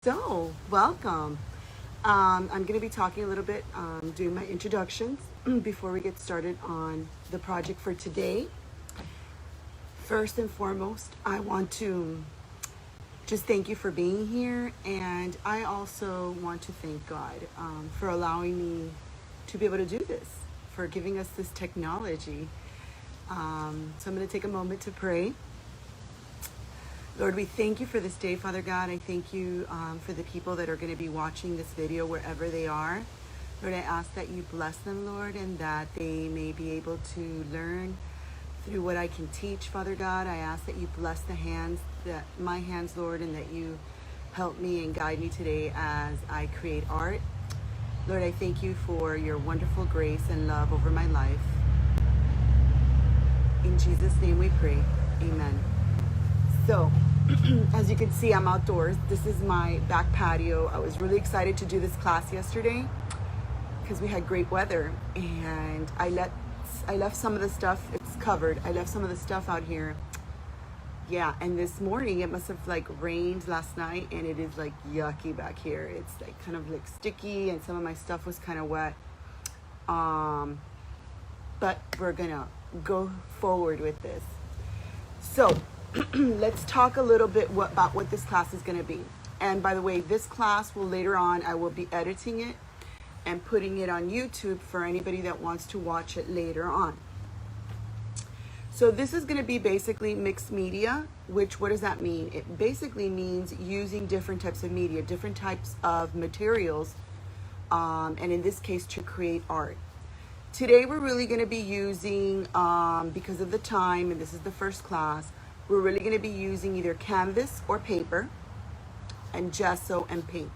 So, welcome. I'm going to be talking a little bit, doing my introductions before we get started on the project for today. First and foremost, I want to just thank you for being here, and I also want to thank God for allowing me to be able to do this, for giving us this technology. So I'm going to take a moment to pray. Lord, we thank you for this day, Father God. I thank you for the people that are going to be watching this video wherever they are. Lord, I ask that you bless them, Lord, and that they may be able to learn through what I can teach, Father God. I ask that you bless my hands, Lord, and that you help me and guide me today as I create art. Lord, I thank you for your wonderful grace and love over my life. In Jesus' name we pray. Amen. So, as you can see, I'm outdoors. This is my back patio. I was really excited to do this class yesterday because we had great weather, and I left some of the stuff, it's covered. I left some of the stuff out here. Yeah, and this morning it must have rained last night, and it is yucky back here. It's kind of sticky, and some of my stuff was kind of wet. But we're gonna go forward with this. So, let's talk a little bit about what this class is going to be. And by the way, this class will later on, I will be editing it and putting it on YouTube for anybody that wants to watch it later on. So this is going to be basically mixed media, which, what does that mean? It basically means using different types of media, different types of materials, and in this case, to create art. Today, we're really going to be using, because of the time, and this is the first class, we're really going to be using either canvas or paper and gesso and paint.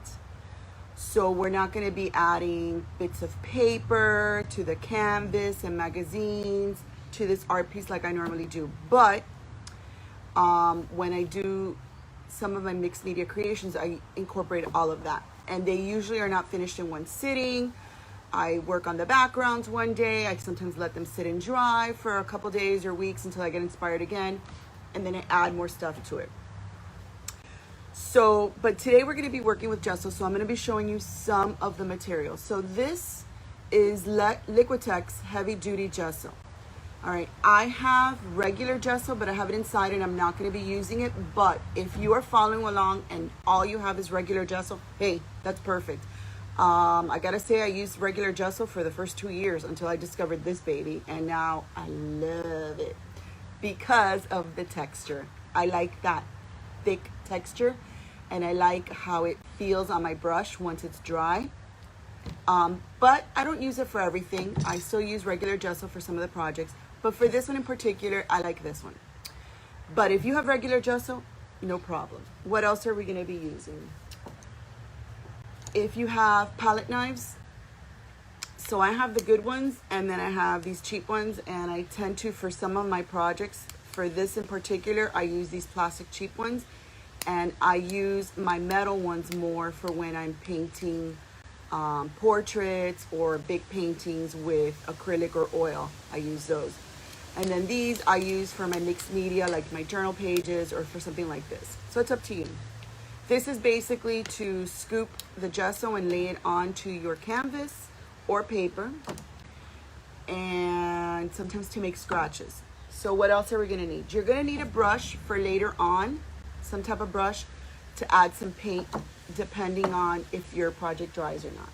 So we're not going to be adding bits of paper to the canvas and magazines to this art piece like I normally do. But when I do some of my mixed media creations, I incorporate all of that. And they usually are not finished in one sitting. I work on the backgrounds one day. I sometimes let them sit and dry for a couple days or weeks until I get inspired again. And then I add more stuff to it. So, but today we're going to be working with gesso, so I'm going to be showing you some of the materials. So this is Liquitex heavy duty gesso. All right, I have regular gesso, but I have it inside and I'm not going to be using it. But if you are following along and all you have is regular gesso, hey, that's perfect. I gotta say, I used regular gesso for the first 2 years until I discovered this baby, and now I love it because of the texture. I like that thick texture, and I like how it feels on my brush once it's dry. But I don't use it for everything. I still use regular gesso for some of the projects, but for this one in particular, I like this one. But if you have regular gesso, no problem. What else are we gonna be using? If you have palette knives, so I have the good ones, and then I have these cheap ones, and I tend to, for some of my projects, for this in particular, I use these plastic cheap ones, and I use my metal ones more for when I'm painting portraits or big paintings with acrylic or oil. I use those. And then these I use for my mixed media, like my journal pages, or for something like this. So it's up to you. This is basically to scoop the gesso and lay it onto your canvas or paper, and sometimes to make scratches. So what else are we gonna need? You're gonna need a brush for later on, some type of brush to add some paint depending on if your project dries or not.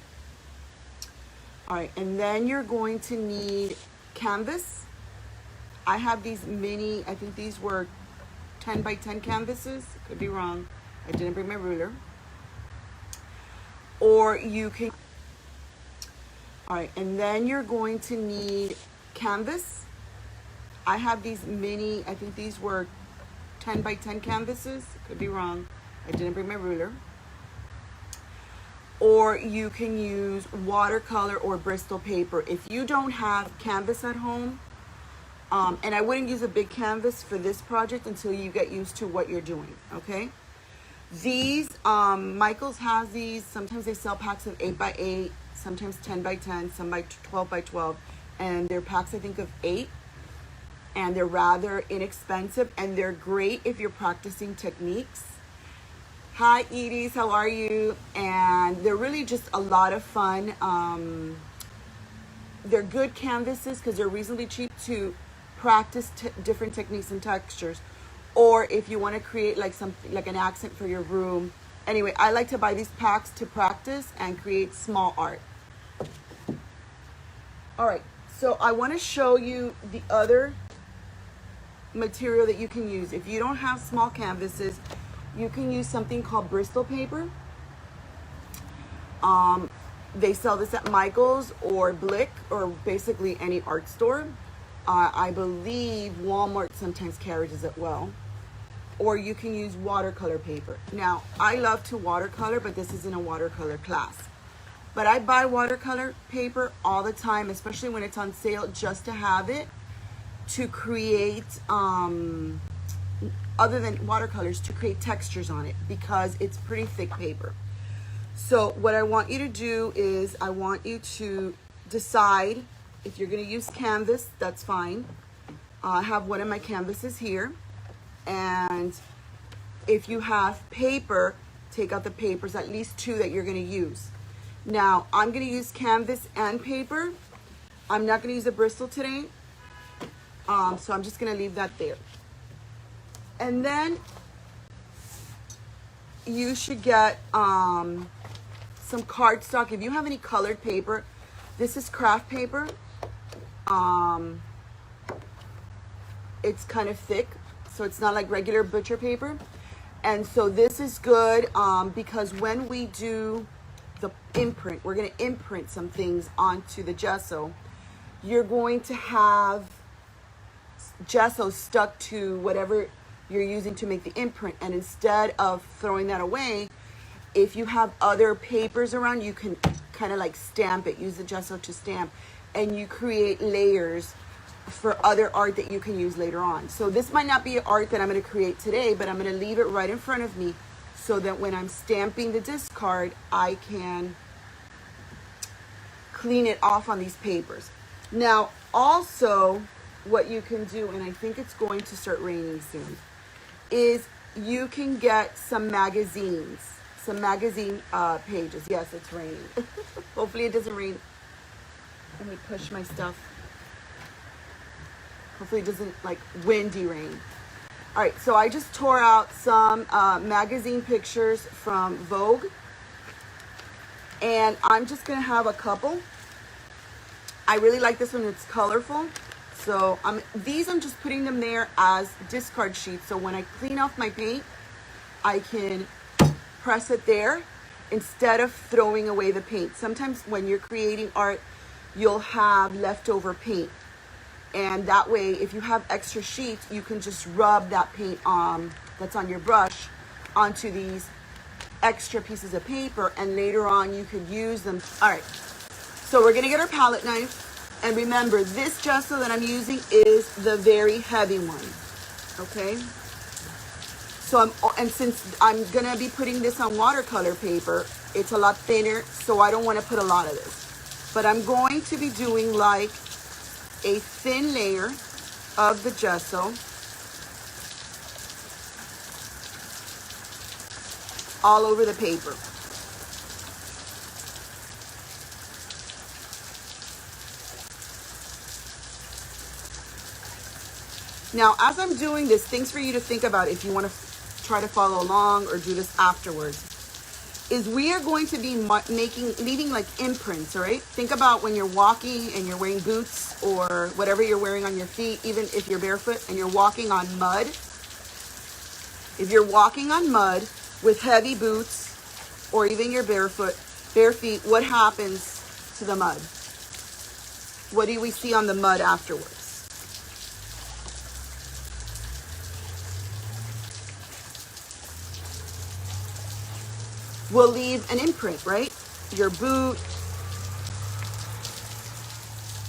All right, and then you're going to need canvas. I have these mini, I think these were 10 by 10 canvases, could be wrong. I didn't bring my ruler. Or you can, all right, and then you're going to need canvas. I have these mini, I think these were 10 by 10 canvases, could be wrong. I didn't bring my ruler. Or you can use watercolor or Bristol paper. If you don't have canvas at home, and I wouldn't use a big canvas for this project until you get used to what you're doing, okay? These, Michaels has these. Sometimes they sell packs of 8 by 8, sometimes 10 by 10, some by 12 by 12, and they're packs, I think, of 8, and they're rather inexpensive, and they're great if you're practicing techniques. Hi, Edie's. How are you? And they're really just a lot of fun. They're good canvases because they're reasonably cheap to practice different techniques and textures. Or if you want to create like something like an accent for your room. Anyway, I like to buy these packs to practice and create small art. All right, so I want to show you the other material that you can use. If you don't have small canvases, you can use something called Bristol paper. They sell this at Michael's or Blick or basically any art store. I believe Walmart sometimes carries it as well. Or you can use watercolor paper. Now, I love to watercolor, but this isn't a watercolor class. But I buy watercolor paper all the time, especially when it's on sale, just to have it to create, other than watercolors, to create textures on it because it's pretty thick paper. So what I want you to do is I want you to decide if you're going to use canvas, that's fine. I have one of my canvases here. And if you have paper, take out the papers, at least 2 that you're going to use. Now, I'm going to use canvas and paper. I'm not going to use a Bristol today. So I'm just going to leave that there. And then you should get some cardstock. If you have any colored paper, this is craft paper. It's kind of thick, so it's not like regular butcher paper. And so this is good because when we do the imprint, we're going to imprint some things onto the gesso. You're going to have gesso stuck to whatever you're using to make the imprint, and instead of throwing that away, if you have other papers around, you can kind of like stamp it, use the gesso to stamp, and you create layers for other art that you can use later on. So this might not be art that I'm going to create today, but I'm going to leave it right in front of me so that when I'm stamping the discard, I can clean it off on these papers. Now, also what you can do, and I think it's going to start raining soon, is you can get some magazines, some magazine pages. Yes, it's raining. Hopefully it doesn't rain. Let me push my stuff. Hopefully it doesn't like windy rain. All right, so I just tore out some magazine pictures from Vogue. And I'm just gonna have a couple. I really like this one, it's colorful. So these I'm just putting them there as discard sheets. So when I clean off my paint, I can press it there instead of throwing away the paint. Sometimes when you're creating art, you'll have leftover paint. And that way, if you have extra sheets, you can just rub that paint that's on your brush onto these extra pieces of paper, and later on you could use them. All right, so we're gonna get our palette knife. And remember, this gesso that I'm using is the very heavy one, okay? So since I'm gonna be putting this on watercolor paper, it's a lot thinner, so I don't wanna put a lot of this. But I'm going to be doing like a thin layer of the gesso all over the paper. Now, as I'm doing this, things for you to think about if you want to try to follow along or do this afterwards, is we are going to be leaving like imprints, all right? Think about when you're walking and you're wearing boots or whatever you're wearing on your feet, even if you're barefoot and you're walking on mud. If you're walking on mud with heavy boots or even your bare feet, what happens to the mud? What do we see on the mud afterwards? Will leave an imprint, right? Your boot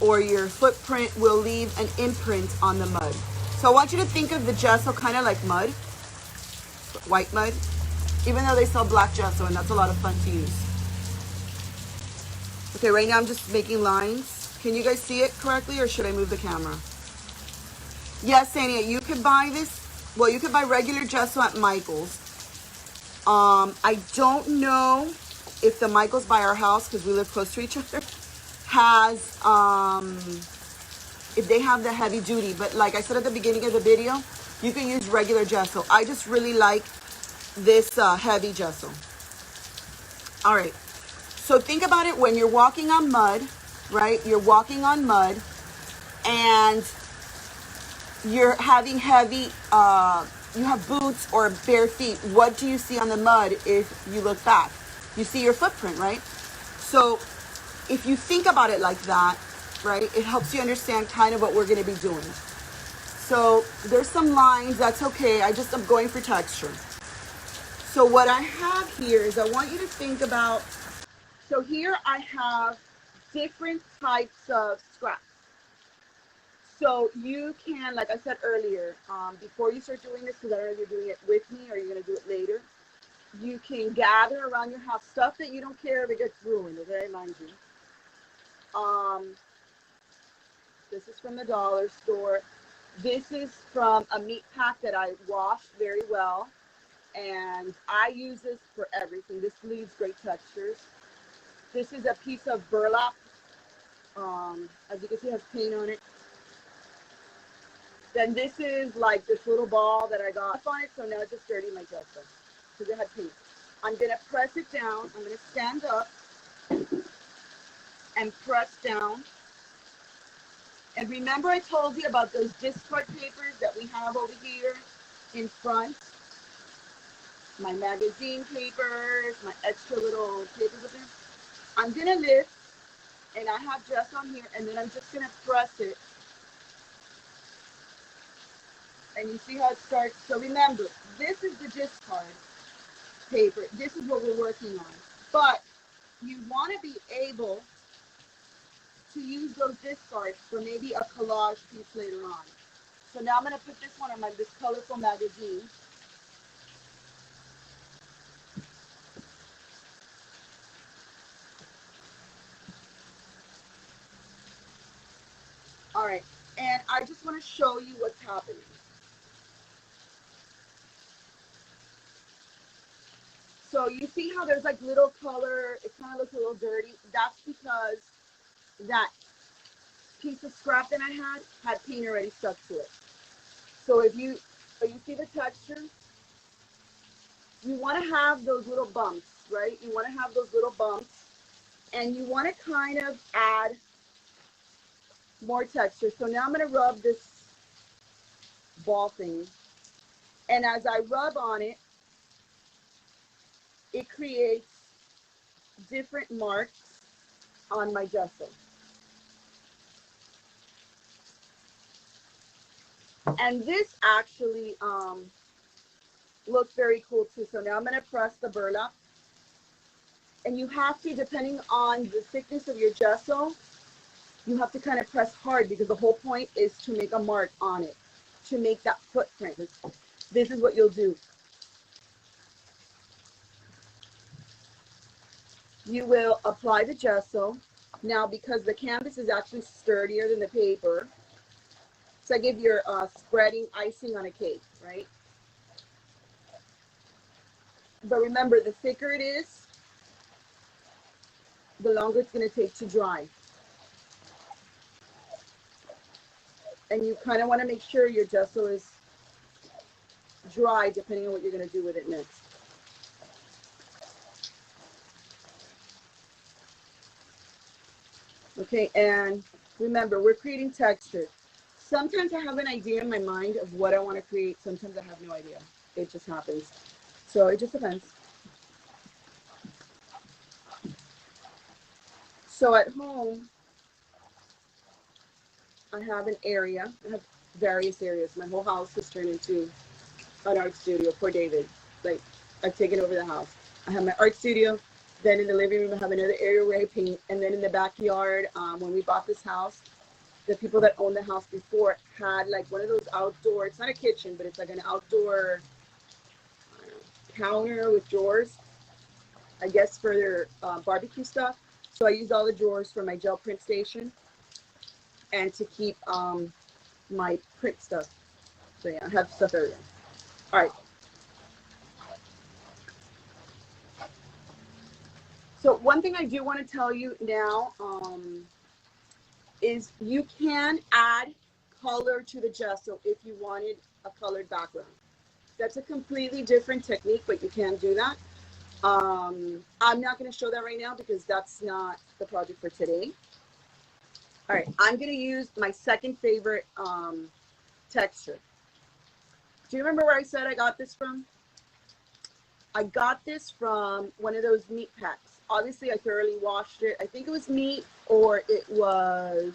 or your footprint will leave an imprint on the mud. So I want you to think of the gesso kind of like mud, white mud, even though they sell black gesso, and that's a lot of fun to use. Okay, right now I'm just making lines. Can you guys see it correctly, or should I move the camera? Yes, Sania, you could buy this. Well, you could buy regular gesso at Michael's. I don't know if the Michaels by our house, because we live close to each other, has, if they have the heavy duty. But like I said at the beginning of the video, you can use regular gesso. I just really like this heavy gesso. All right. So think about it when you're walking on mud, right? You're walking on mud and you're having heavy, you have boots or bare feet. What do you see on the mud if you look back? You see your footprint, right? So if you think about it like that, right, it helps you understand kind of what we're going to be doing. So there's some lines, that's okay. I'm going for texture. So what I have here is I want you to think about, so here I have different types of scraps. So you can, like I said earlier, before you start doing this, because I don't know if you're doing it with me or you're going to do it later, you can gather around your house stuff that you don't care if it gets ruined, okay, mind you. This is from the dollar store. This is from a meat pack that I washed very well. And I use this for everything. This leaves great textures. This is a piece of burlap. As you can see, it has paint on it. Then this is like this little ball that I got on it, so now it's just dirty my gesso because it had paint. I'm gonna press it down. I'm gonna stand up and press down. And remember I told you about those discard papers that we have over here in front? My magazine papers, my extra little papers up there. I'm gonna lift, and I have gesso on here, and then I'm just gonna press it. And you see how it starts? So remember, this is the discard paper. This is what we're working on. But you want to be able to use those discards for maybe a collage piece later on. So now I'm going to put this one on this colorful magazine. All right. And I just want to show you what's happening. So you see how there's like little color, it kind of looks a little dirty. That's because that piece of scrap that I had paint already stuck to it. So if you see the texture, you want to have those little bumps, right? You want to have those little bumps, and you want to kind of add more texture. So now I'm going to rub this ball thing, and as I rub on it, it creates different marks on my gesso. And this actually looks very cool too. So now I'm going to press the burlap, and you have to, depending on the thickness of your gesso, you have to kind of press hard because the whole point is to make a mark on it, to make that footprint. This is what you'll do. You will apply the gesso. Now, because the canvas is actually sturdier than the paper, it's like if you're spreading icing on a cake, right? But remember, the thicker it is, the longer it's going to take to dry. And you kind of want to make sure your gesso is dry depending on what you're going to do with it next. Okay, and remember, we're creating texture. Sometimes I have an idea in my mind of what I want to create. Sometimes I have no idea. It just happens. So it just depends. So at home, I have an area. I have various areas. My whole house has turned into an art studio. Poor David. Like, I've taken over the house. I have my art studio. Then in the living room, I have another area where I paint. And then in the backyard, when we bought this house, the people that owned the house before had like one of those outdoor, it's not a kitchen, but it's like an outdoor counter with drawers, I guess, for their barbecue stuff. So I used all the drawers for my gel print station and to keep my print stuff. So yeah, I have stuff everywhere. All right. So one thing I do want to tell you now is you can add color to the gesso if you wanted a colored background. That's a completely different technique, but you can do that. I'm not going to show that right now because that's not the project for today. All right, I'm going to use my second favorite texture. Do you remember where I said I got this from? I got this from one of those meat packs. Obviously, I thoroughly washed it. I think it was meat or it was,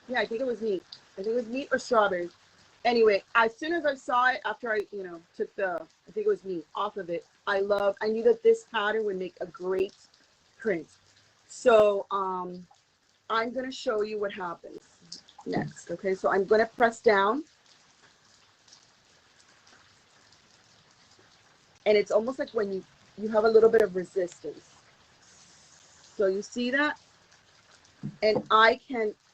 yeah, I think it was meat. I think it was meat or strawberries. Anyway, as soon as I saw it, after I, took the, I think it was meat off of it, I knew that this pattern would make a great print. So I'm going to show you what happens next. Okay, so I'm going to press down. And it's almost like when you have a little bit of resistance. So you see that? And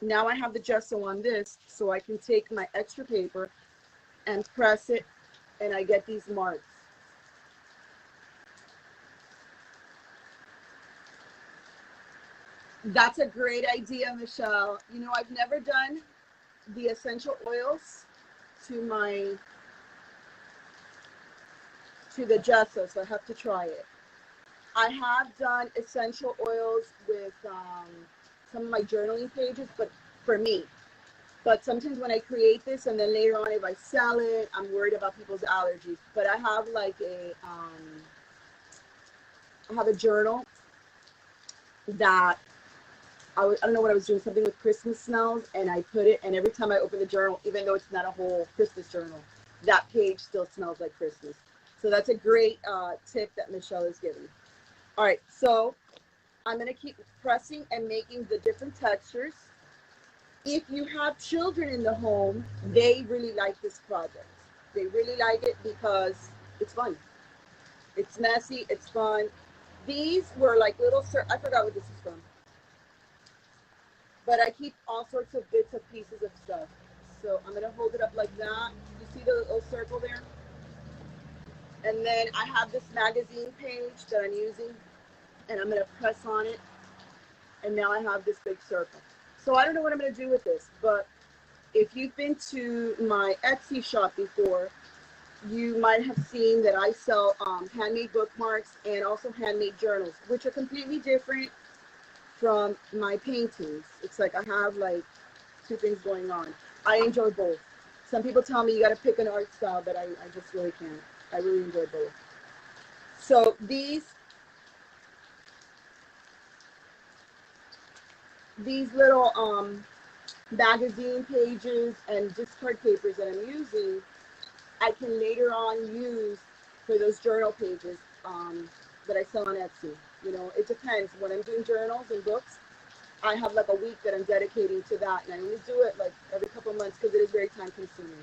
now I have the gesso on this, so I can take my extra paper and press it, and I get these marks. That's a great idea, Michelle. I've never done the essential oils to the gesso, so I have to try it. I have done essential oils with some of my journaling pages, but for me. But sometimes when I create this and then later on if I sell it, I'm worried about people's allergies. But I have like I have a journal that I don't know what I was doing, something with Christmas smells, and I put it, and every time I open the journal, even though it's not a whole Christmas journal, that page still smells like Christmas. So that's a great tip that Michelle is giving. All right, so I'm going to keep pressing and making the different textures. If you have children in the home, they really like this project. They really like it because it's fun. It's messy, it's fun. These were like little, I forgot what this is from. But I keep all sorts of bits and pieces of stuff. So I'm going to hold it up like that. You see the little circle there? And then I have this magazine page that I'm using, and I'm going to press on it. And now I have this big circle. So I don't know what I'm going to do with this, but if you've been to my Etsy shop before, you might have seen that I sell handmade bookmarks and also handmade journals, which are completely different from my paintings. It's like I have like two things going on. I enjoy both. Some people tell me you got to pick an art style, but I just really can't. I really enjoy both. So these little magazine pages and discard papers that I'm using, I can later on use for those journal pages that I sell on Etsy. It depends. When I'm doing journals and books, I have like a week that I'm dedicating to that, and I only do it like every couple of months because it is very time consuming.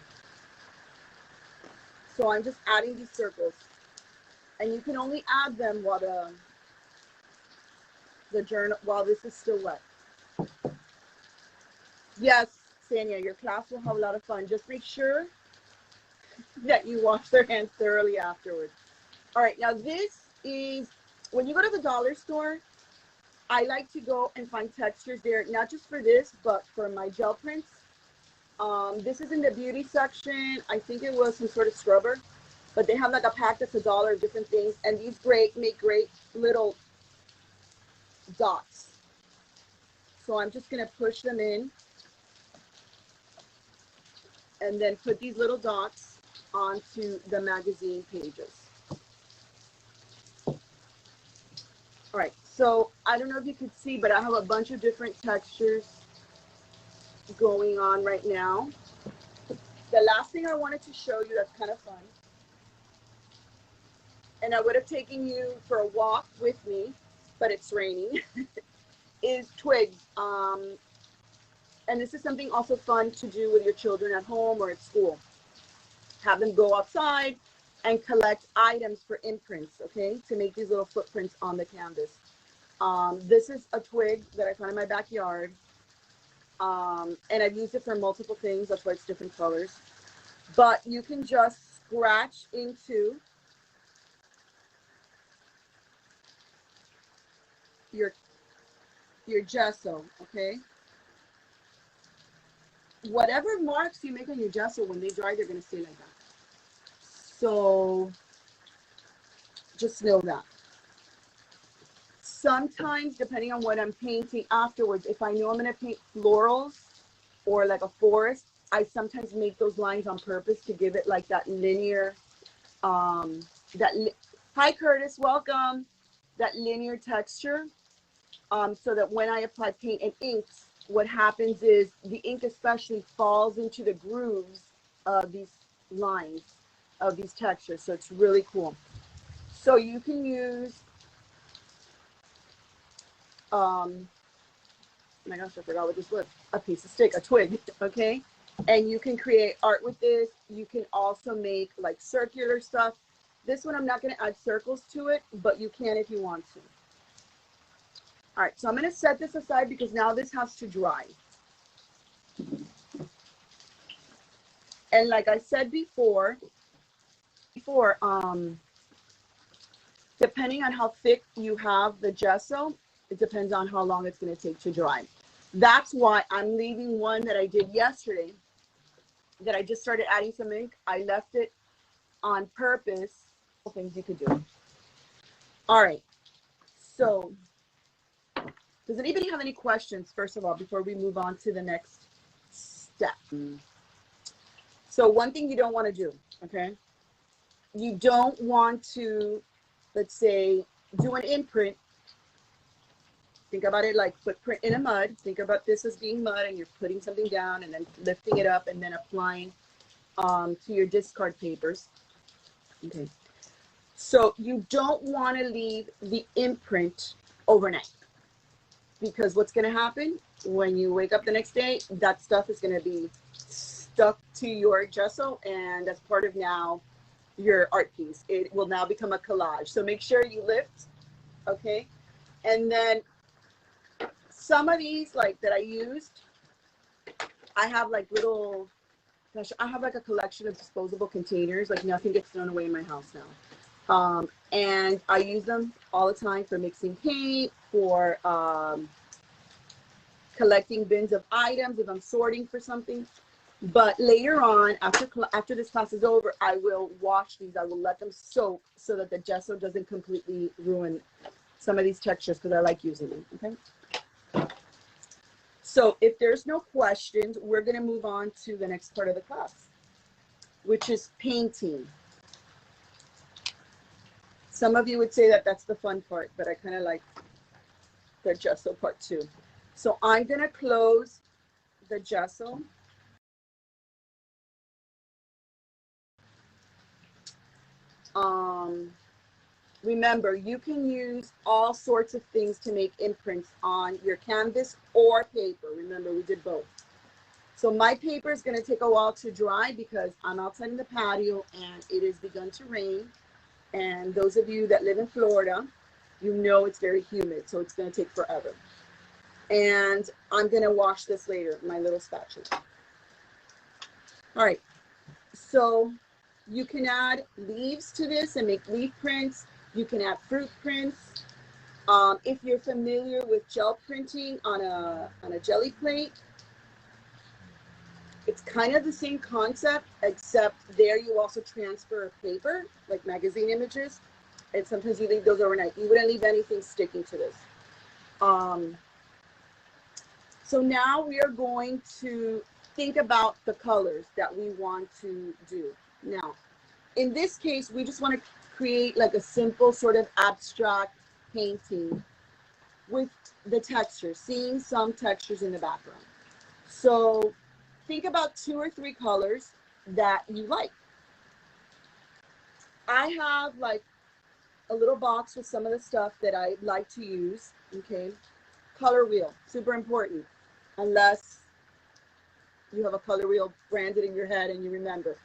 So I'm just adding these circles, and you can only add them while the journal, while this is still wet. Yes, Sanya, your class will have a lot of fun. Just make sure that you wash their hands thoroughly afterwards. All right, now this is, when you go to the dollar store, I like to go and find textures there, not just for this, but for my gel prints. This is in the beauty section. I think it was some sort of scrubber, but they have like a pack that's $1 of different things, and these make great little dots. So I'm just gonna push them in and then put these little dots onto the magazine pages. All right, so I don't know if you could see, but I have a bunch of different textures going on right now. The last thing I wanted to show you that's kind of fun, and I would have taken you for a walk with me, but it's raining, is twigs. And this is something also fun to do with your children at home or at school. Have them go outside and collect items for imprints, okay, to make these little footprints on the canvas. This is a twig that I found in my backyard, and I've used it for multiple things. That's why it's different colors. But you can just scratch into your gesso, okay? Whatever marks you make on your gesso, when they dry, they're gonna stay like that. So just know that. Sometimes, depending on what I'm painting afterwards, if I know I'm gonna paint florals or like a forest, I sometimes make those lines on purpose to give it like that linear, hi Curtis, welcome, that linear texture, so that when I apply paint and inks, what happens is the ink especially falls into the grooves of these lines, of these textures. So it's really cool. So you can use, oh my gosh, I forgot what this was, a piece of stick, a twig, okay? And you can create art with this. You can also make like circular stuff. This one, I'm not gonna add circles to it, but you can if you want to. All right, so I'm gonna set this aside because now this has to dry. And like I said before, depending on how thick you have the gesso, it depends on how long it's gonna take to dry. That's why I'm leaving one that I did yesterday, that I just started adding some ink. I left it on purpose. Things you could do. All right, so does anybody have any questions, first of all, before we move on to the next step? So one thing you don't want to do, okay? You don't want to, let's say, do an imprint. Think about it like footprint in a mud. Think about this as being mud, and you're putting something down and then lifting it up and then applying to your discard papers. Okay. So you don't want to leave the imprint overnight, because what's going to happen when you wake up the next day, that stuff is going to be stuck to your gesso, and as part of now your art piece, it will now become a collage. So make sure you lift, okay? And then some of these, like that I used, I have like little, gosh, I have like a collection of disposable containers. Like nothing gets thrown away in my house now. And I use them all the time for mixing paint, for collecting bins of items if I'm sorting for something. But later on, after this class is over, I will wash these. I will let them soak so that the gesso doesn't completely ruin some of these textures, because I like using them, okay? So if there's no questions, we're gonna move on to the next part of the class, which is painting. Some of you would say that that's the fun part, but I kind of like the gesso part too. So I'm gonna close the gesso. Remember, you can use all sorts of things to make imprints on your canvas or paper. Remember, we did both. So my paper is going to take a while to dry because I'm outside in the patio and it has begun to rain. And those of you that live in Florida, you know it's very humid, so it's going to take forever. And I'm going to wash this later, my little spatula. All right, so you can add leaves to this and make leaf prints. You can add fruit prints. If you're familiar with gel printing on a jelly plate, it's kind of the same concept, except there you also transfer paper, like magazine images, and sometimes you leave those overnight. You wouldn't leave anything sticking to this. So now we are going to think about the colors that we want to do. Now, in this case, we just want to create like a simple sort of abstract painting with the texture, seeing some textures in the background. So think about 2 or 3 colors that you like. I have like a little box with some of the stuff that I like to use, okay? Color wheel, super important, unless you have a color wheel branded in your head and you remember.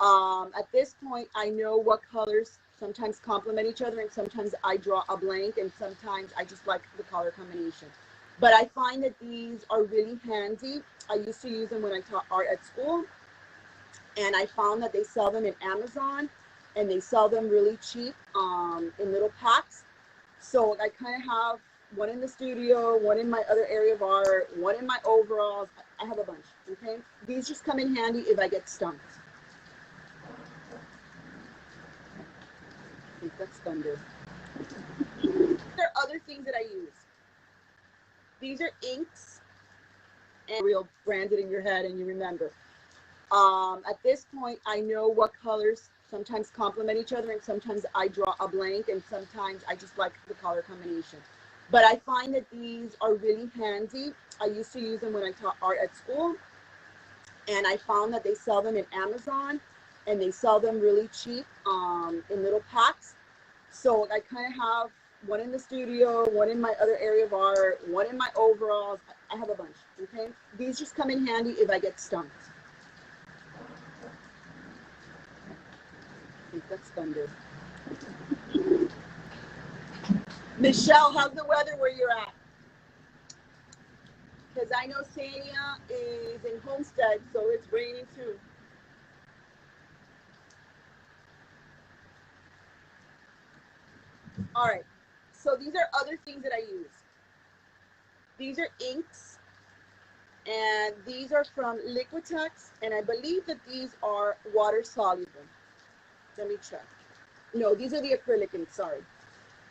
At this point, I know what colors sometimes complement each other, and sometimes I draw a blank, and sometimes I just like the color combination. But I find that these are really handy. I used to use them when I taught art at school, and I found that they sell them in Amazon, and they sell them really cheap in little packs. So I kind of have one in the studio, one in my other area of art, one in my overalls. I have a bunch, okay? These just come in handy if I get stumped. I think that's thunder. There are other things that I use. These are inks and real branded in your head and you remember. At this point, I know what colors sometimes complement each other and sometimes I draw a blank and sometimes I just like the color combination. But I find that these are really handy. I used to use them when I taught art at school and I found that they sell them in Amazon and they sell them really cheap in little packs. So I kind of have one in the studio, one in my other area of art, one in my overalls. I have a bunch, okay? These just come in handy if I get stumped. I think that's thunder. Michelle, how's the weather where you're at? Because I know Sania is in Homestead, so it's raining too. All right, so these are other things that I use. These are inks, and these are from Liquitex, and I believe that these are water soluble. Let me check. No, these are the acrylic inks, sorry.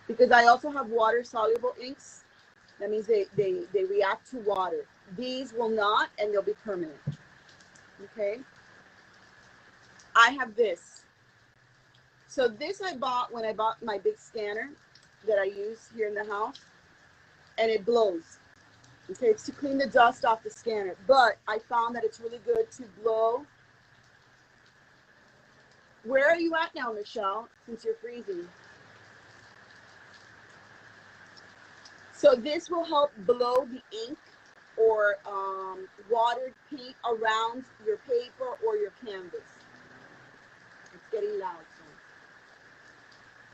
Because I also have water soluble inks. That means they react to water. These will not, and they'll be permanent. Okay. I have this. So this I bought when I bought my big scanner that I use here in the house, and it blows. Okay, it's to clean the dust off the scanner, but I found that it's really good to blow. Where are you at now, Michelle, since you're freezing? So this will help blow the ink or watered paint around your paper or your canvas. It's getting loud. So.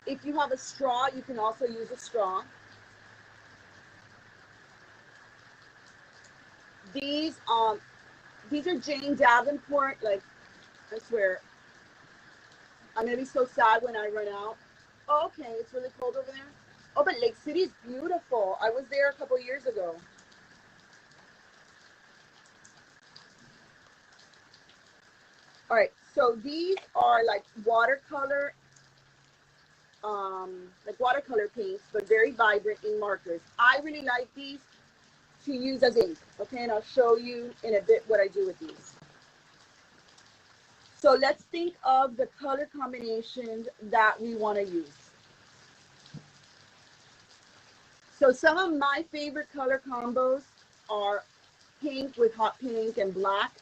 If you have a straw, you can also use a straw. These are Jane Davenport. Like, I swear, I'm gonna be so sad when I run out. Oh, okay, it's really cold over there. Oh, but Lake City is beautiful. I was there a couple years ago. All right, so these are like watercolor paints, but very vibrant in markers. I really like these to use as ink, okay? And I'll show you in a bit what I do with these. So let's think of the color combinations that we want to use. So some of my favorite color combos are pink with hot pink and black.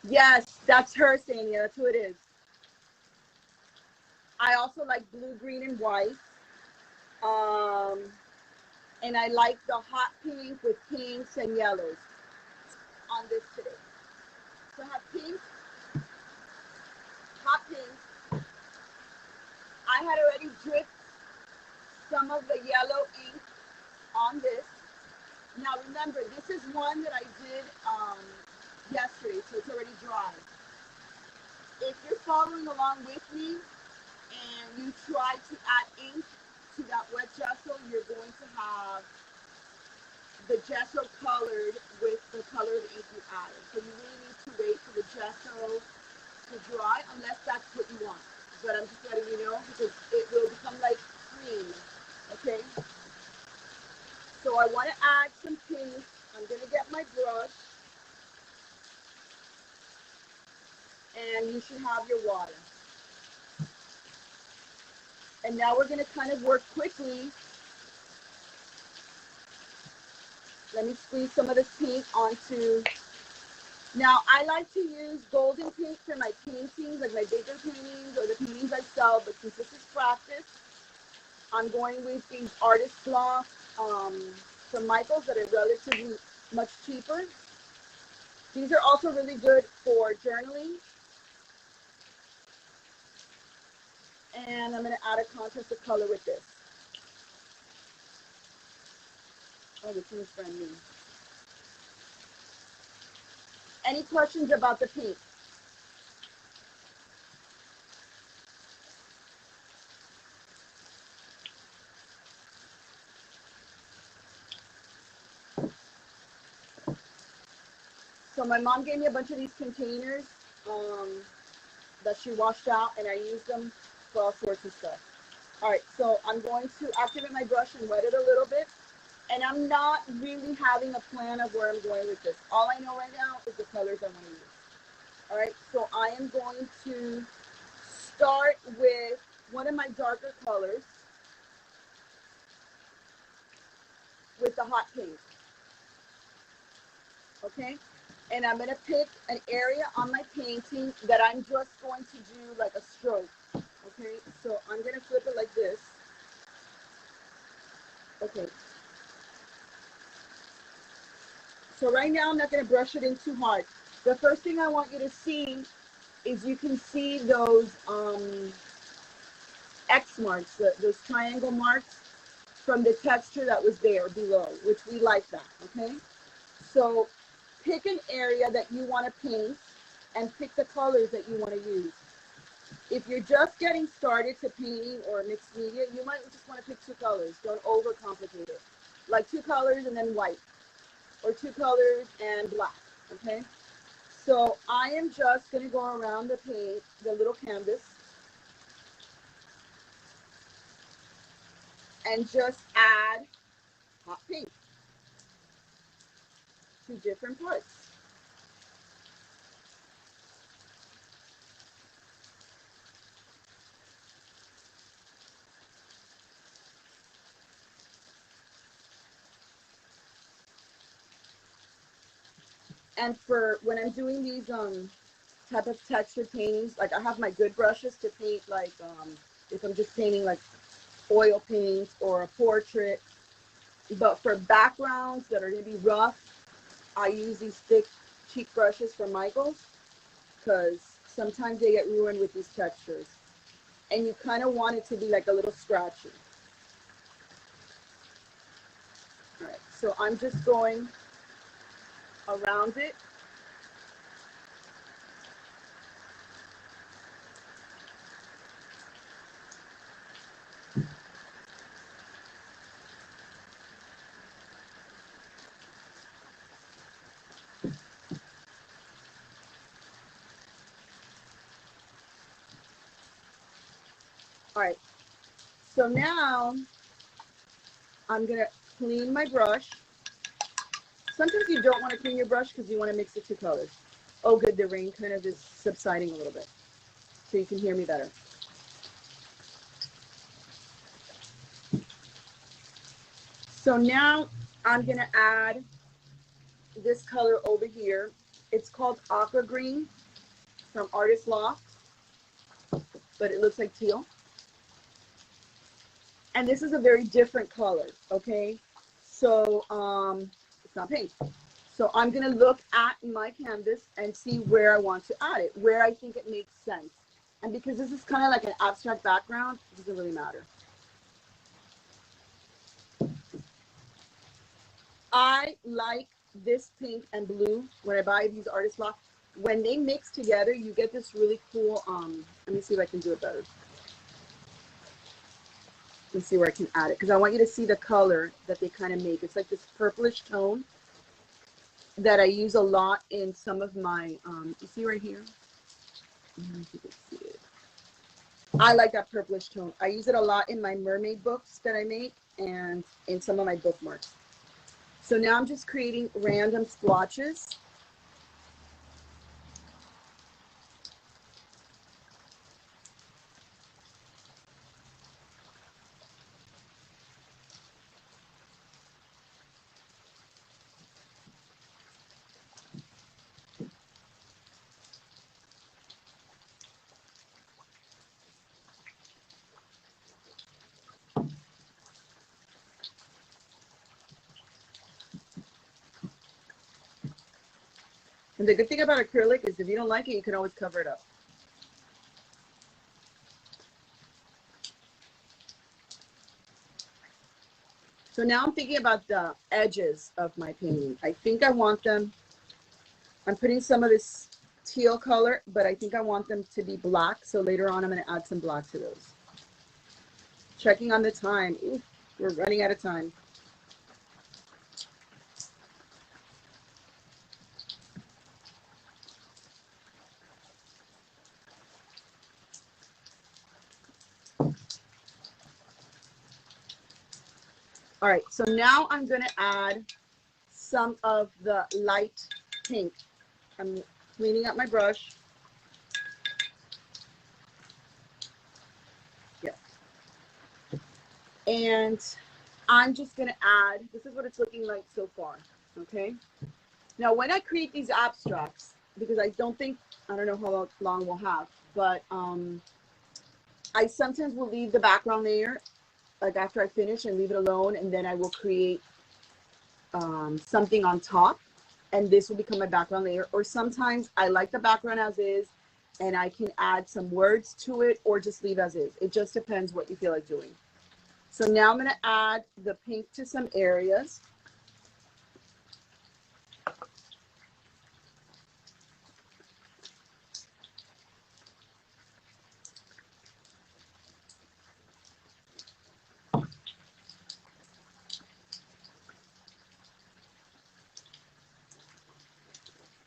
Yes, that's her, Sania. That's who it is. I also like blue, green, and white. And I like the hot pink with pinks and yellows on this today. So I have pink, hot pink. I had already dripped some of the yellow ink on this. Now remember, this is one that I did yesterday, so it's already dry. If you're following along with me and you try to add ink to that wet gesso, you're going to have the gesso colored with the color of the ink you added. So you really need to wait for the gesso to dry unless that's what you want. But I'm just letting you know because it will become like cream. Okay? So I want to add some pink. I'm going to get my brush. And you should have your water. And now we're going to kind of work quickly. Let me squeeze some of this pink onto. Now, I like to use golden pink for my paintings, like my bigger paintings or the paintings I sell, but since this is practice, I'm going with these artist blocks from Michaels that are relatively much cheaper. These are also really good for journaling. And I'm going to add a contrast of color with this. Oh, this one's brand new. Any questions about the pink? So my mom gave me a bunch of these containers that she washed out, and I used them for all sorts of stuff. All right, so I'm going to activate my brush and wet it a little bit. And I'm not really having a plan of where I'm going with this. All I know right now is the colors I want to use. All right, so I am going to start with one of my darker colors with the hot pink. Okay, and I'm going to pick an area on my painting that I'm just going to do like a stroke. Okay, so I'm going to flip it like this. Okay. So right now I'm not going to brush it in too hard. The first thing I want you to see is you can see those X marks, those triangle marks from the texture that was there below, which we like that, okay? So pick an area that you want to paint and pick the colors that you want to use. If you're just getting started to painting or mixed media, you might just want to pick two colors. Don't overcomplicate it. Like two colors and then white, or two colors and black, okay? So I am just going to go around the paint, the little canvas, and just add hot pink to different parts. And for when I'm doing these type of textured paintings, like I have my good brushes to paint, like if I'm just painting like oil paints or a portrait. But for backgrounds that are going to be rough, I use these thick, cheap brushes from Michaels, because sometimes they get ruined with these textures. And you kind of want it to be like a little scratchy. All right, so I'm just going around it. All right, so now I'm gonna clean my brush. Sometimes you don't want to clean your brush because you want to mix the two colors. Oh good, the rain kind of is subsiding a little bit, so you can hear me better. So now I'm gonna add this color over here. It's called Aqua Green from Artist Loft, but it looks like teal. And this is a very different color, okay? So it's not pink. So I'm gonna look at my canvas and see where I want to add it, where I think it makes sense. And because this is kind of like an abstract background, it doesn't really matter. I like this pink and blue when I buy these Artist Loft. When they mix together, you get this really cool, let me see if I can do it better. Let me see where I can add it, because I want you to see the color that they kind of make. It's like this purplish tone that I use a lot in some of my, you see right here? I don't know if you can see it. I like that purplish tone. I use it a lot in my mermaid books that I make and in some of my bookmarks. So now I'm just creating random splotches. And the good thing about acrylic is if you don't like it, you can always cover it up. So now I'm thinking about the edges of my painting. I think I want them, I'm putting some of this teal color, but I think I want them to be black. So later on, I'm going to add some black to those. Checking on the time. Ooh, we're running out of time. All right, so now I'm gonna add some of the light pink. I'm cleaning up my brush. Yeah. And I'm just gonna add, this is what it's looking like so far, okay? Now, when I create these abstracts, because I don't know how long we'll have, but I sometimes will leave the background layer, like after I finish, and leave it alone, and then I will create something on top, and this will become my background layer. Or sometimes I like the background as is, and I can add some words to it, or just leave as is. It just depends what you feel like doing. So now I'm gonna add the pink to some areas.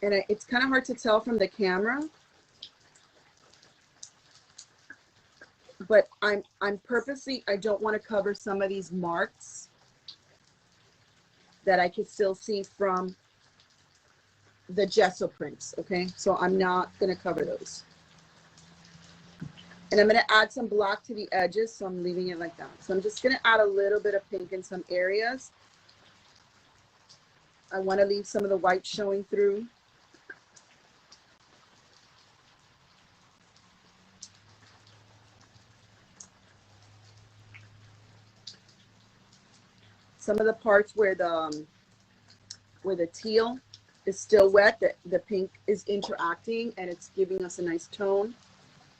And it's kind of hard to tell from the camera, but I'm purposely, I don't want to cover some of these marks that I can still see from the gesso prints, okay? So I'm not going to cover those. And I'm going to add some black to the edges, so I'm leaving it like that. So I'm just going to add a little bit of pink in some areas. I want to leave some of the white showing through. Some of the parts where the teal is still wet, the pink is interacting and it's giving us a nice tone.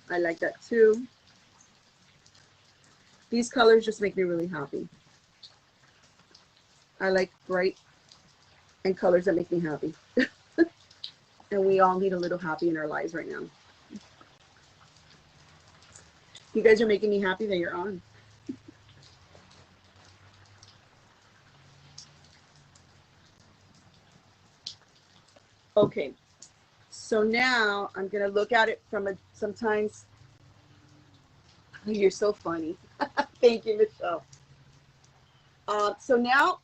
I like that too. These colors just make me really happy. I like bright and colors that make me happy. And we all need a little happy in our lives right now. You guys are making me happy that you're on. Okay, so now I'm gonna look at it from sometimes, you're so funny. Thank you, Michelle. So now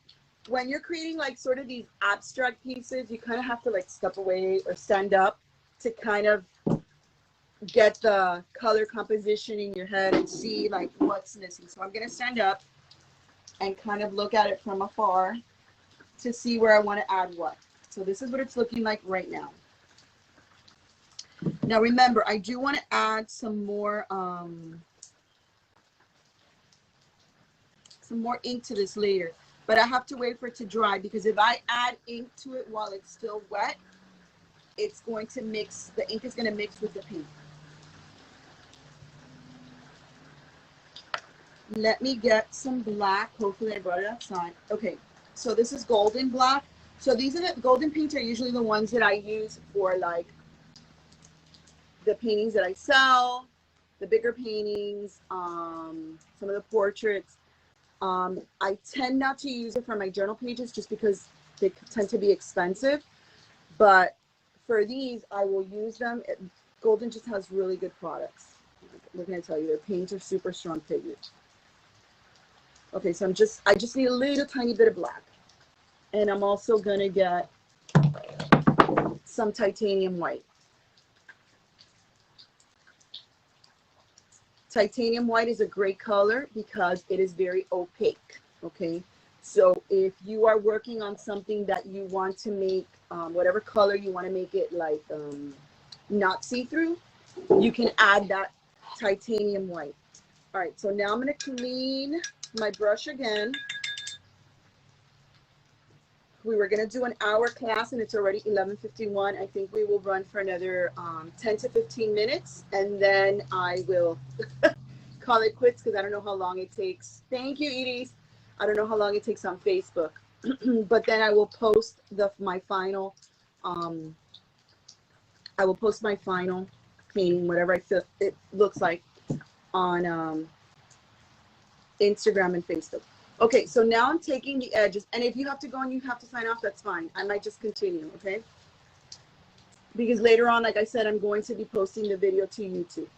when you're creating like sort of these abstract pieces, you kind of have to like step away or stand up to kind of get the color composition in your head and see like what's missing. So I'm gonna stand up and kind of look at it from afar to see where I want to add what. So this is what it's looking like right now. Now remember, I do want to add some more ink to this later, but I have to wait for it to dry, because if I add ink to it while it's still wet, it's going to mix, the ink is going to mix with the pink. Let me get some black. Hopefully I brought it outside. Okay, so this is golden black. So these are the golden paints are usually the ones that I use for like the paintings that I sell, the bigger paintings, some of the portraits. I tend not to use it for my journal pages just because they tend to be expensive. But for these, I will use them. Golden just has really good products. What can I tell you? Their paints are super strong pigment. Okay, so I just need a little tiny bit of black. And I'm also gonna get some titanium white. Titanium white is a great color because it is very opaque, okay? So if you are working on something that you want to make, whatever color you want to make it like not see-through, you can add that titanium white. All right, so now I'm gonna clean my brush again. We were going to do an hour class and it's already 11:51. I think we will run for another 10 to 15 minutes and then I will call it quits because I don't know how long it takes. Thank you, Edie. I don't know how long it takes on Facebook, but then I will post my final, painting, whatever I feel it looks like, on Instagram and Facebook. Okay, so now I'm taking the edges, and if you have to go and you have to sign off, that's fine. I might just continue, okay? Because later on, like I said, I'm going to be posting the video to YouTube.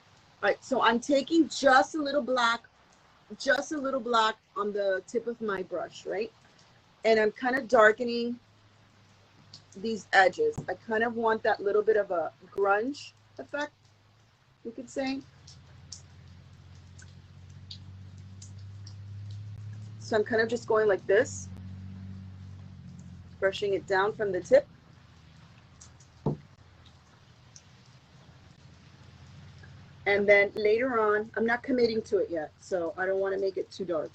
All right, so I'm taking just a little black just a little black on the tip of my brush, right? And I'm kind of darkening these edges. I kind of want that little bit of a grunge effect, you could say. So I'm kind of just going like this, brushing it down from the tip. And then later on, I'm not committing to it yet, so I don't want to make it too dark.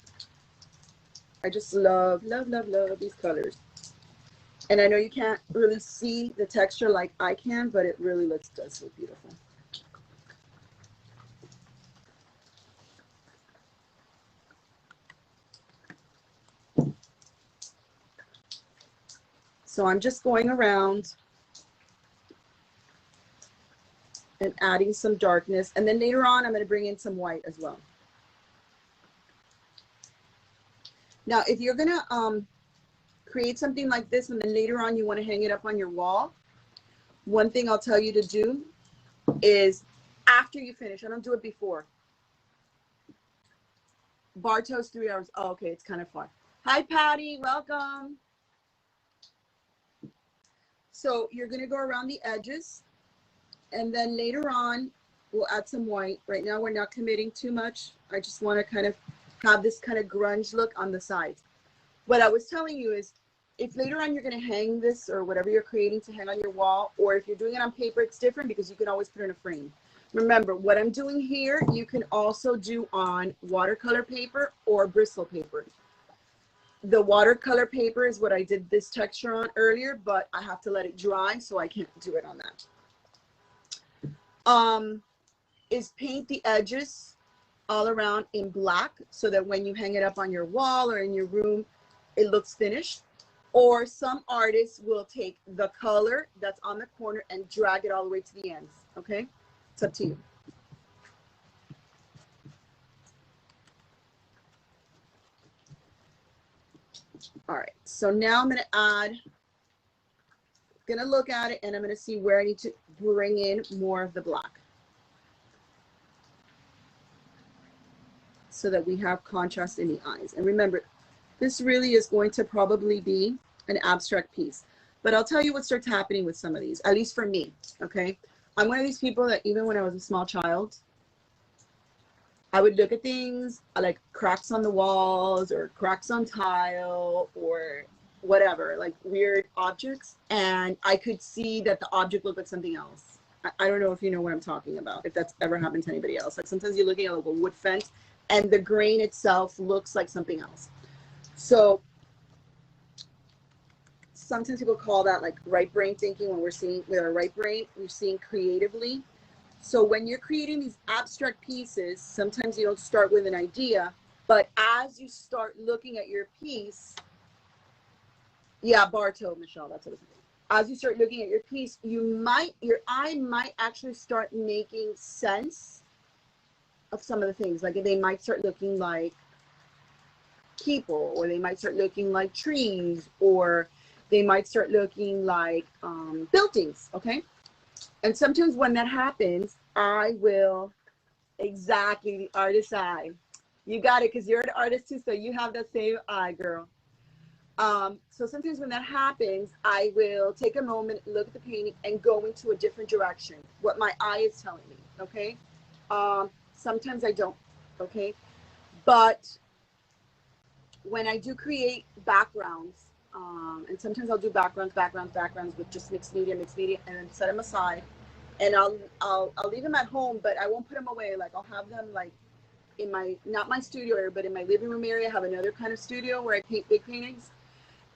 I just love, love, love, love these colors. And I know you can't really see the texture like I can, but it really does look beautiful. So I'm just going around and adding some darkness. And then later on, I'm going to bring in some white as well. Now, if you're going to create something like this and then later on you want to hang it up on your wall, one thing I'll tell you to do is after you finish, I don't do it before. Bartow's 3 hours. Oh, okay, it's kind of far. Hi, Patty, welcome. So you're going to go around the edges, and then later on, we'll add some white. Right now, we're not committing too much. I just want to kind of have this kind of grunge look on the sides. What I was telling you is, if later on you're going to hang this or whatever you're creating to hang on your wall, or if you're doing it on paper, it's different because you can always put it in a frame. Remember, what I'm doing here, you can also do on watercolor paper or Bristol paper. The watercolor paper is what I did this texture on earlier, but I have to let it dry, so I can't do it on that. Is paint the edges all around in black so that when you hang it up on your wall or in your room, it looks finished. Or some artists will take the color that's on the corner and drag it all the way to the ends, okay? It's up to you. All right, so now I'm gonna look at it and I'm gonna see where I need to bring in more of the black so that we have contrast in the eyes. And remember, this really is going to probably be an abstract piece. But I'll tell you what starts happening with some of these, at least for me, okay? I'm one of these people that even when I was a small child, I would look at things like cracks on the walls or cracks on tile or whatever, like weird objects. And I could see that the object looked like something else. I don't know if you know what I'm talking about, if that's ever happened to anybody else. Like sometimes you're looking at like a wood fence and the grain itself looks like something else. So sometimes people call that like right brain thinking. When we're seeing with our right brain, we're seeing creatively. So when you're creating these abstract pieces, sometimes you don't start with an idea, but as you start looking at your piece, yeah, Bartow, Michelle, that's what it's saying. As you start looking at your piece, your eye might actually start making sense of some of the things. Like they might start looking like people, or they might start looking like trees, or they might start looking like buildings, okay? And sometimes when that happens, I will, exactly, the artist's eye. You got it, because you're an artist too, so you have that same eye, girl. So sometimes when that happens, I will take a moment, look at the painting, and go into a different direction, what my eye is telling me, okay? Sometimes I don't, okay? But when I do create backgrounds, and sometimes I'll do backgrounds with just mixed media, and then set them aside. And I'll leave them at home, but I won't put them away. Like I'll have them like in my, not my studio area, but in my living room area. I have another kind of studio where I paint big paintings,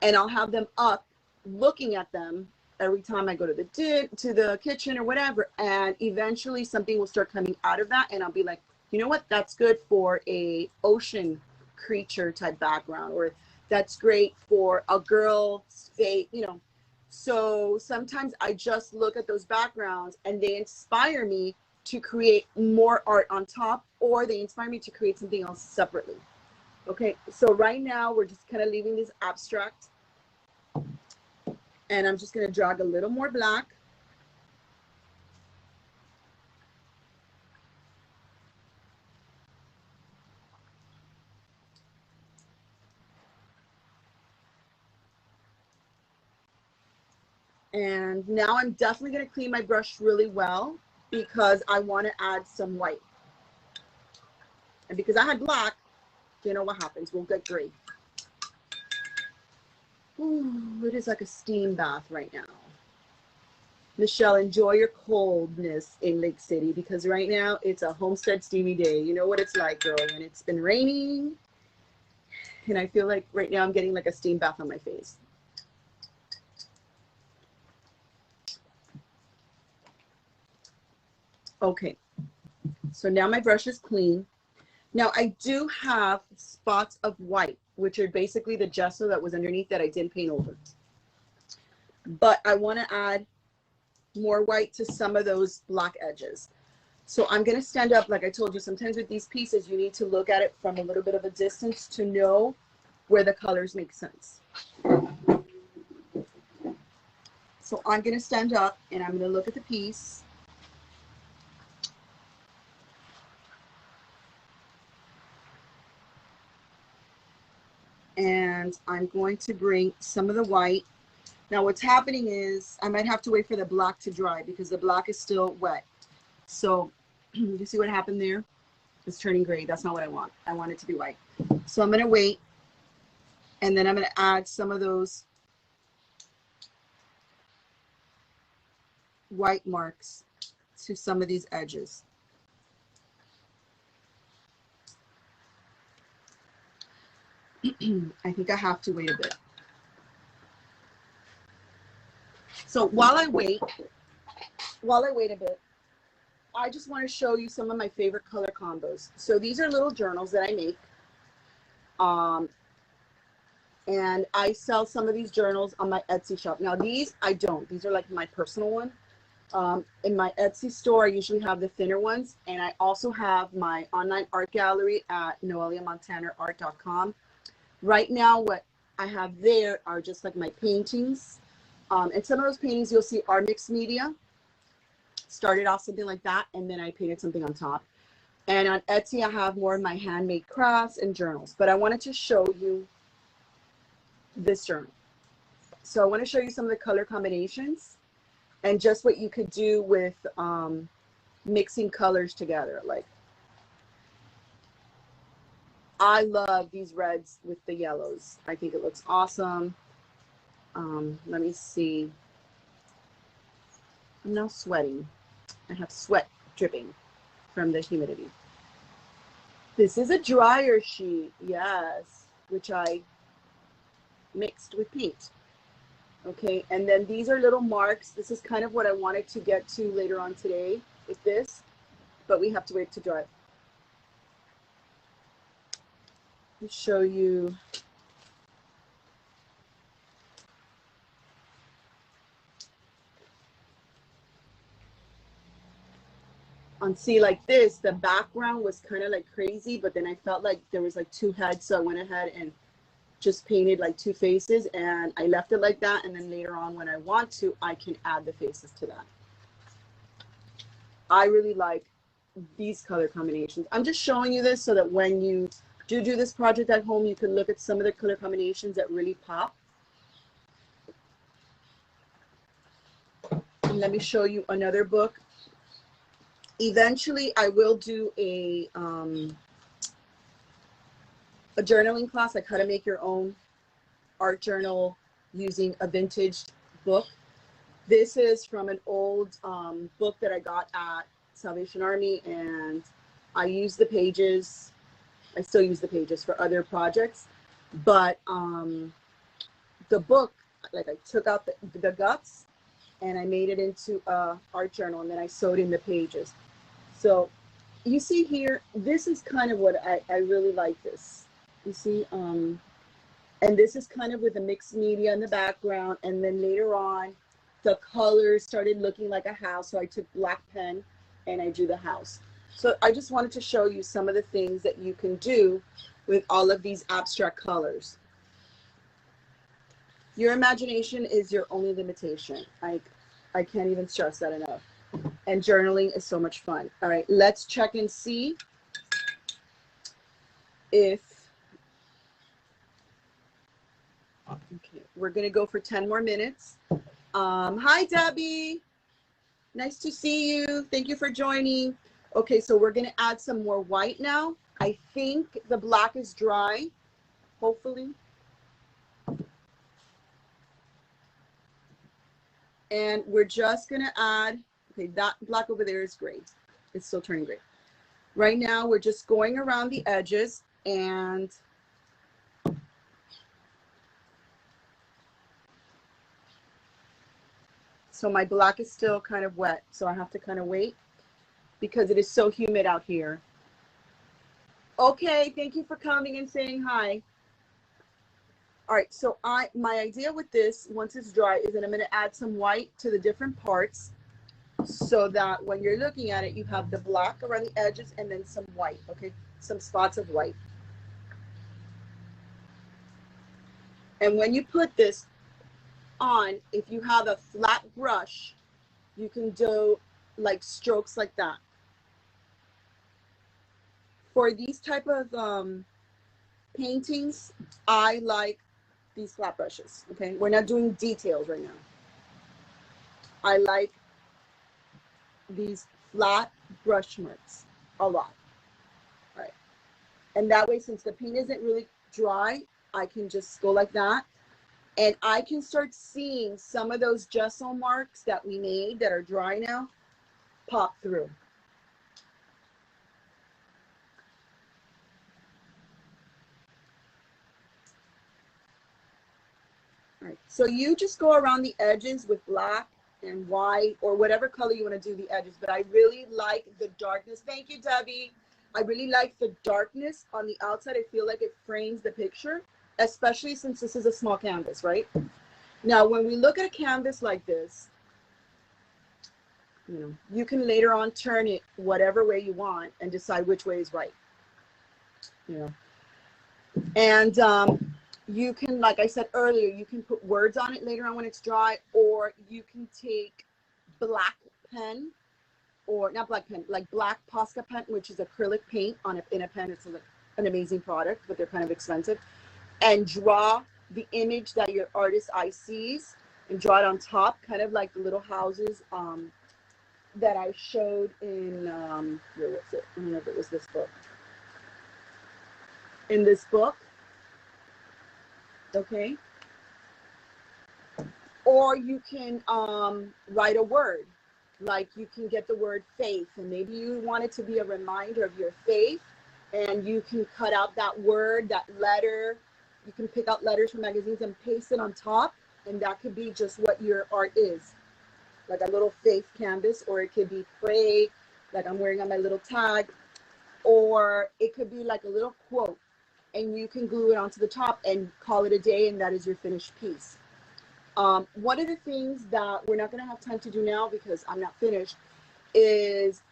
and I'll have them up looking at them every time I go to the kitchen or whatever. And eventually something will start coming out of that, and I'll be like, you know what? That's good for a ocean creature type background, or that's great for a girl's face, you know. So sometimes I just look at those backgrounds and they inspire me to create more art on top, or they inspire me to create something else separately. Okay, so right now we're just kind of leaving this abstract, and I'm just going to drag a little more black. And now I'm definitely going to clean my brush really well because I want to add some white. And because I had black, you know what happens. We'll get gray. Ooh, it is like a steam bath right now. Michelle, enjoy your coldness in Lake City because right now it's a homestead steamy day. You know what it's like, girl, when it's been raining. And I feel like right now I'm getting like a steam bath on my face. Okay, so now my brush is clean. Now I do have spots of white, which are basically the gesso that was underneath that I didn't paint over. But I want to add more white to some of those black edges. So I'm going to stand up. Like I told you, sometimes with these pieces, you need to look at it from a little bit of a distance to know where the colors make sense. So I'm going to stand up and I'm going to look at the piece. And I'm going to bring some of the white. Now what's happening is I might have to wait for the black to dry because the black is still wet. So you see what happened there? It's turning gray. That's not what I want. I want it to be white. So I'm going to wait. And then I'm going to add some of those white marks to some of these edges. I think I have to wait a bit. So while I wait a bit, I just want to show you some of my favorite color combos. So these are little journals that I make. And I sell some of these journals on my Etsy shop. Now these, I don't. These are like my personal one. In my Etsy store, I usually have the thinner ones. And I also have my online art gallery at noeliamontanerart.com. Right now, what I have there are just like my paintings. And some of those paintings you'll see are mixed media. Started off something like that, and then I painted something on top. And on Etsy, I have more of my handmade crafts and journals. But I wanted to show you this journal. So I want to show you some of the color combinations and just what you could do with mixing colors together. Like, I love these reds with the yellows. I think it looks awesome. Let me see. I'm now sweating. I have sweat dripping from the humidity. This is a dryer sheet, yes, which I mixed with paint. Okay, and then these are little marks. This is kind of what I wanted to get to later on today with this, but we have to wait to dry. Let me show you. On see like this, the background was kind of like crazy, but then I felt like there was like two heads, so I went ahead and just painted like two faces, and I left it like that, and then later on when I want to, I can add the faces to that. I really like these color combinations. I'm just showing you this so that when you do this project at home, you can look at some of the color combinations that really pop. And let me show you another book. Eventually, I will do a journaling class, like how to make your own art journal using a vintage book. This is from an old book that I got at Salvation Army, and I use the pages. I still use the pages for other projects, but the book, like I took out the guts and I made it into a art journal, and then I sewed in the pages. So you see here, this is kind of what I really like this. You see, and this is kind of with the mixed media in the background, and then later on, the colors started looking like a house, so I took black pen and I drew the house. So I just wanted to show you some of the things that you can do with all of these abstract colors. Your imagination is your only limitation. I can't even stress that enough. And journaling is so much fun. All right, let's check and see if, okay, we're gonna go for 10 more minutes. Hi, Debbie. Nice to see you. Thank you for joining. Okay, so we're going to add some more white now. I think the black is dry, hopefully. And we're just going to add, okay, that black over there is gray. It's still turning gray. Right now, we're just going around the edges and so my black is still kind of wet. So I have to kind of wait because it is so humid out here. Okay, thank you for coming and saying hi. All right, so my idea with this, once it's dry, is that I'm gonna add some white to the different parts so that when you're looking at it, you have the black around the edges and then some white, okay? Some spots of white. And when you put this on, if you have a flat brush, you can do like strokes like that. For these type of paintings, I like these flat brushes, okay? We're not doing details right now. I like these flat brush marks a lot. All right. And that way, since the paint isn't really dry, I can just go like that. And I can start seeing some of those gesso marks that we made that are dry now pop through. All right. So you just go around the edges with black and white or whatever color you want to do the edges. But I really like the darkness. Thank you, Debbie. I really like the darkness on the outside. I feel like it frames the picture, especially since this is a small canvas, right? Now, when we look at a canvas like this, you know, you can later on turn it whatever way you want and decide which way is right. You know, and you can, like I said earlier, you can put words on it later on when it's dry, or you can take black pen, or not black pen, like black Posca pen, which is acrylic paint on in a pen. It's like an amazing product, but they're kind of expensive, and draw the image that your artist eye sees and draw it on top, kind of like the little houses that I showed in where was it? I don't know if it was this book. In this book, okay. Or you can write a word, like you can get the word faith, and maybe you want it to be a reminder of your faith, and you can cut out that word, that letter. You can pick out letters from magazines and paste it on top, and that could be just what your art is, like a little faith canvas, or it could be pray, like I'm wearing on my little tag, or it could be like a little quote, and you can glue it onto the top and call it a day, and that is your finished piece. One of the things that we're not going to have time to do now because I'm not finished is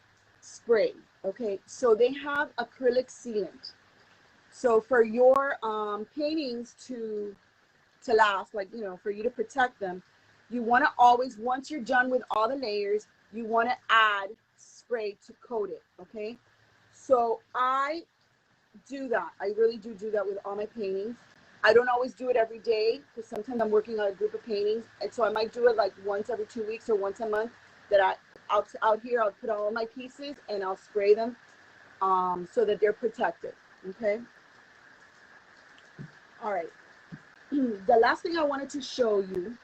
spray. Okay, so they have acrylic sealant. So for your paintings to last, like, you know, for you to protect them, you want to always, once you're done with all the layers, you want to add spray to coat it. Okay, so I do that. I really do that with all my paintings. I don't always do it every day because sometimes I'm working on a group of paintings, and so I might do it like once every 2 weeks or once a month. That out here I'll put all my pieces and I'll spray them so that they're protected. Okay. All right. The last thing I wanted to show you,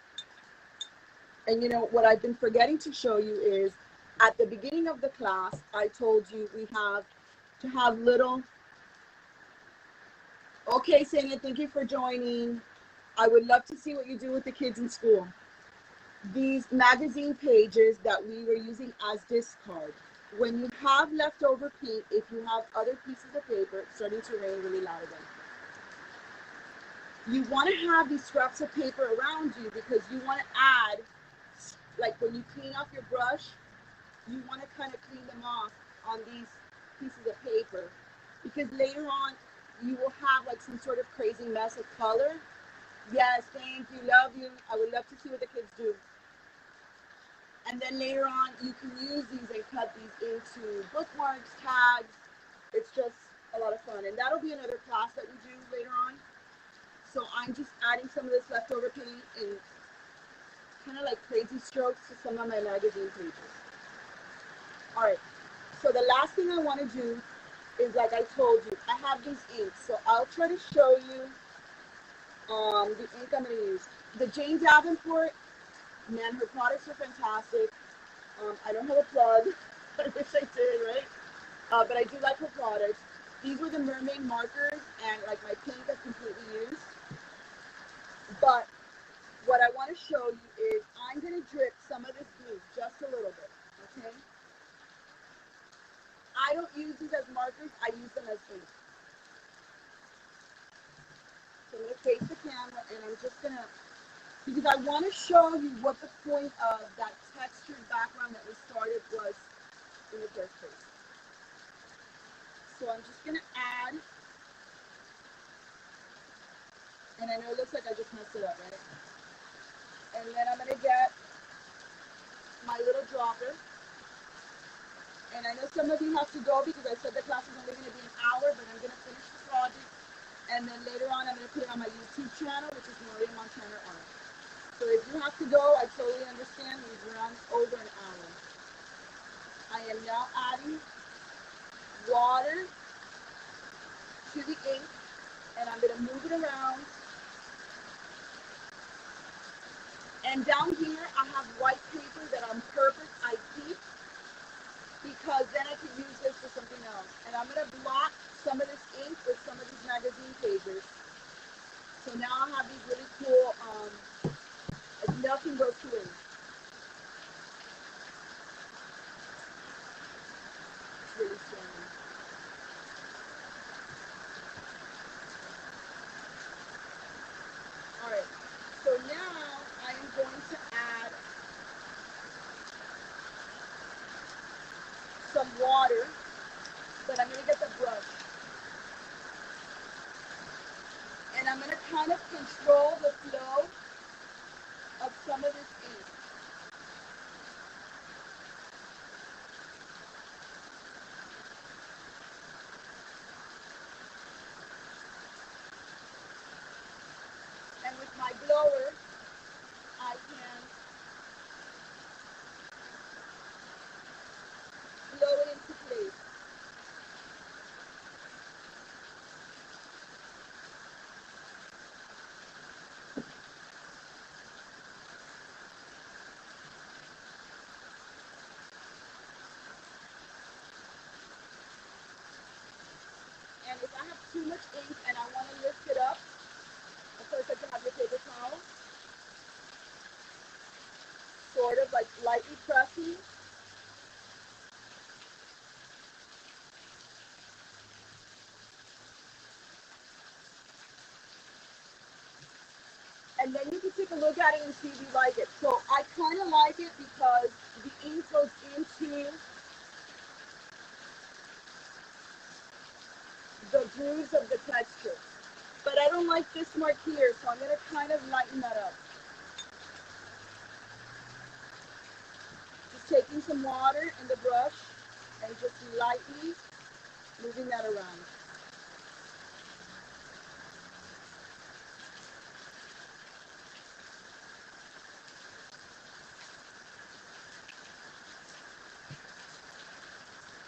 and you know what I've been forgetting to show you, is at the beginning of the class I told you we have to have little. Okay, Sanya, thank you for joining. I would love to see what you do with the kids in school. These magazine pages that we were using as discard. When you have leftover paint, if you have other pieces of paper, it's starting to rain really loud again. You want to have these scraps of paper around you because you want to add, like when you clean off your brush, you want to kind of clean them off on these pieces of paper, because later on you will have like some sort of crazy mess of color. Yes, thank you, love you. I would love to see what the kids do. And then later on, you can use these and cut these into bookmarks, tags. It's just a lot of fun. And that'll be another class that we do later on. So I'm just adding some of this leftover paint and kind of like crazy strokes to some of my magazine pages. All right, so the last thing I want to do is, like I told you, I have these inks. So I'll try to show you the ink I'm going to use. The Jane Davenport, man, her products are fantastic. I don't have a plug. I wish I did, right? But I do like her products. These were the mermaid markers, and like my paint that's completely used. But what I want to show you is I'm going to drip some of this glue, just a little bit, okay? I don't use these as markers, I use them as ink. So I'm going to face the camera, and I'm just going to, because I want to show you what the point of that textured background that we started was in the first place. So I'm just going to add, and I know it looks like I just messed it up, right? And then I'm going to get my little dropper. And I know some of you have to go because I said the class is only going to be an hour, but I'm going to finish the project. And then later on, I'm going to put it on my YouTube channel, which is Maria Montana Art. So if you have to go, I totally understand. We've run over an hour. I am now adding water to the ink, and I'm going to move it around. And down here, I have white paper that on purpose I keep, because then I can use this for something else. And I'm going to block some of this ink with some of these magazine pages. So now I have these really cool, nothing goes to waste. It's really stunning. Alright, so now I am going to add some water, but I'm going to get the brush. And I'm going to kind of control the flow of some of this ink. And with my blower, I can blow it into place. And if I have too much ink and I want to lift it up, of course I can have your paper towel, sort of like lightly pressing. And then you can take a look at it and see if you like it. So I kind of like it because the ink goes into the grooves of the texture. But I don't like this mark here, so I'm going to kind of lighten that up. Just taking some water in the brush and just lightly moving that around.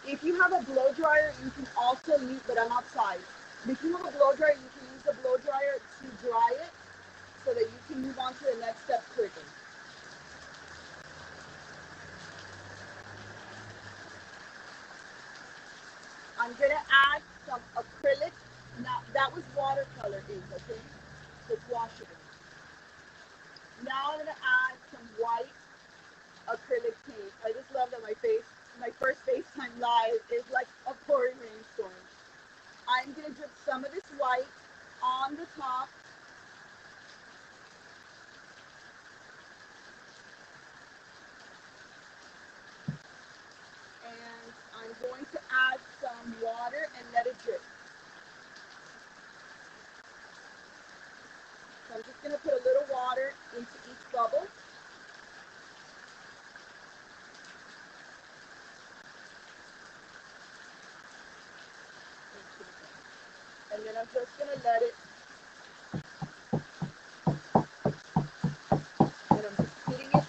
If you have a blow dryer, you can also use, but I'm outside. If you have a blow dryer, you can use the blow dryer to dry it so that you can move on to the next step quicker. I'm going to add some acrylic. Now, that was watercolor ink, okay? So it's washable. Now I'm going to add some white acrylic paint. I just love that my first FaceTime live is like a pouring rainstorm. I'm going to drip some of this white on the top. And I'm going to add some water and let it drip. So I'm just going to put a little water into each bubble. And then I'm just going to let it, and I'm just hitting it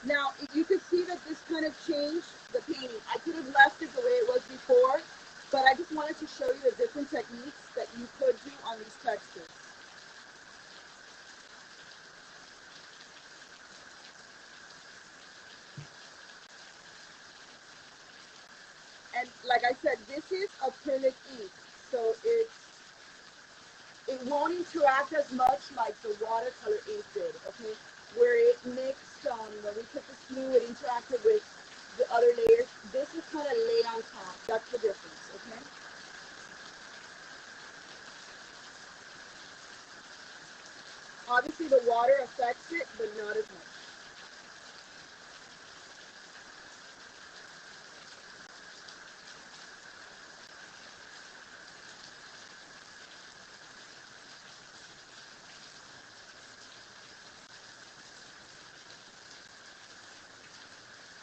Now, you can see that this kind of changed the painting. I could have left it the way it was before, but I just wanted to show you the different techniques that you could do on these textures. And like I said, this is acrylic ink, so it won't interact as much like the watercolor ink did, okay? Where it mixed, when we put this glue, it interacted with the other layers. This is kind of lay on top. That's the difference, okay? Obviously the water affects it, but not as much.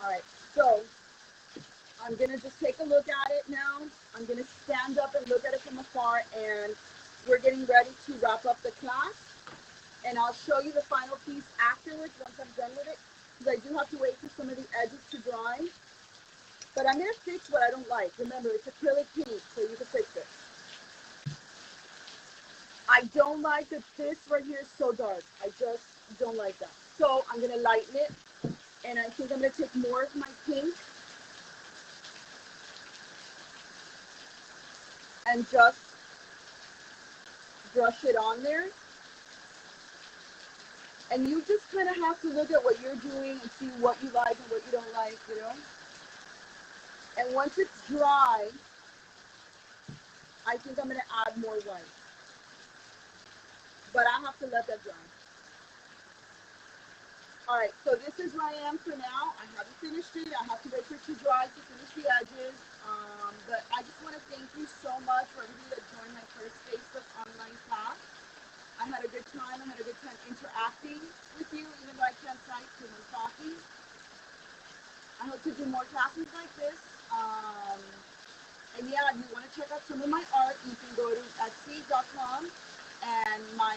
All right, so I'm gonna just take a look at it now. I'm gonna stand up and look at it from afar, and we're getting ready to wrap up the class. And I'll show you the final piece afterwards once I'm done with it, because I do have to wait for some of the edges to dry. But I'm gonna fix what I don't like. Remember, it's acrylic paint, so you can fix it. I don't like that this right here is so dark. I just don't like that. So I'm gonna lighten it, and I think I'm gonna take more of my pink and just brush it on there. And you just kind of have to look at what you're doing and see what you like and what you don't like, you know? And once it's dry, I think I'm gonna add more white. But I have to let that dry. All right, so this is where I am for now. I haven't finished it. I have to wait for it to dry to finish the edges. But I just want to thank you so much for everybody that joined my first Facebook online class. I had a good time. I had a good time interacting with you, even though I can't type because I'm talking. I hope to do more classes like this. And yeah, if you want to check out some of my art, you can go to Etsy.com. And my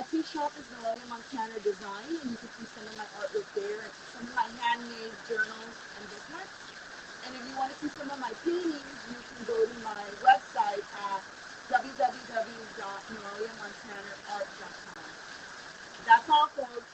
Etsy shop is Noelia Montana Design, and you can see some of my artwork there, and some of my handmade journals and bookmarks. And if you want to see some of my paintings, you can go to my website at www.noeliamontanaart.com. That's all, folks.